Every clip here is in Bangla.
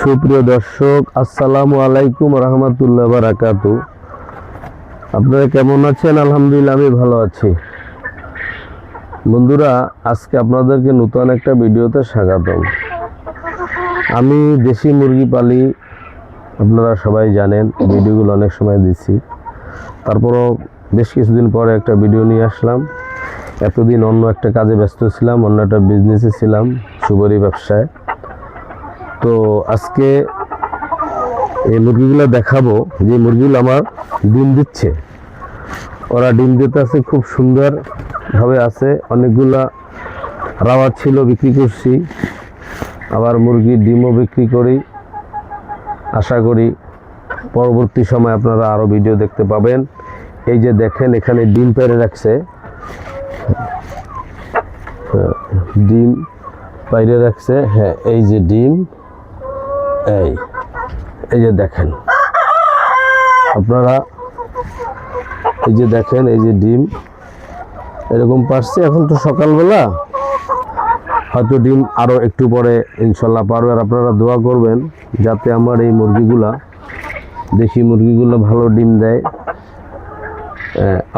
সুপ্রিয় দর্শক, আসসালামু আলাইকুম রহমতুল্লাহ বারাকাতু। আপনারা কেমন আছেন? আলহামদুলিল্লাহ, আমি ভালো আছি। বন্ধুরা, আজকে আপনাদেরকে নতুন একটা ভিডিওতে স্বাগতম। আমি দেশি মুরগি পালি, আপনারা সবাই জানেন, ভিডিওগুলো অনেক সময় দিচ্ছি। তারপরও বেশ কিছুদিন পরে একটা ভিডিও নিয়ে আসলাম। এতদিন অন্য একটা কাজে ব্যস্ত ছিলাম, অন্য একটা বিজনেসে ছিলাম, সুপারি ব্যবসায়। তো আজকে এই মুরগিগুলো দেখাবো, যে মুরগিগুলো আমার ডিম দিচ্ছে। ওরা ডিম দিতে আছে, খুব সুন্দরভাবে আছে। অনেকগুলা রাওয়ার ছিল, বিক্রি করছি। আবার মুরগির ডিমও বিক্রি করি। আশা করি পরবর্তী সময় আপনারা আরও ভিডিও দেখতে পাবেন। এই যে দেখেন, এখানে ডিম পেড়ে রাখছে, ডিম বাইরে রাখছে। হ্যাঁ, এই যে ডিম, এই যে দেখেন আপনারা, এই যে দেখেন, এই যে ডিম এরকম পারছে। এখন তো সকালবেলা, হয়তো ডিম আরও একটু পরে ইনশাল্লাহ পারবে। আর আপনারা দোয়া করবেন যাতে আমার এই মুরগিগুলা, দেশি মুরগিগুলো ভালো ডিম দেয়।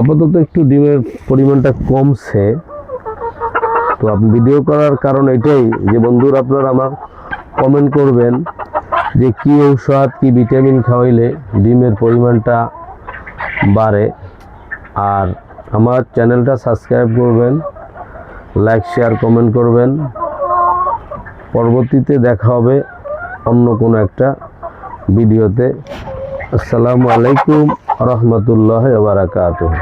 আপাতত একটু ডিমের পরিমাণটা কমছে। তো আপনি ভিডিও করার কারণ এটাই যে বন্ধুরা, আপনারা আমার কমেন্ট করবেন যে কি ঔষধ, কি ভিটামিন খাওয়াইলে ডিমের পরিমাণটা বাড়ে। আর আমার চ্যানেলটা সাবস্ক্রাইব করবেন, লাইক শেয়ার কমেন্ট করবেন। পরবর্তীতে দেখা হবে অন্য কোনো একটা ভিডিওতে। আসসালামু আলাইকুম রহমতুল্লাহ বারাকাতুহু।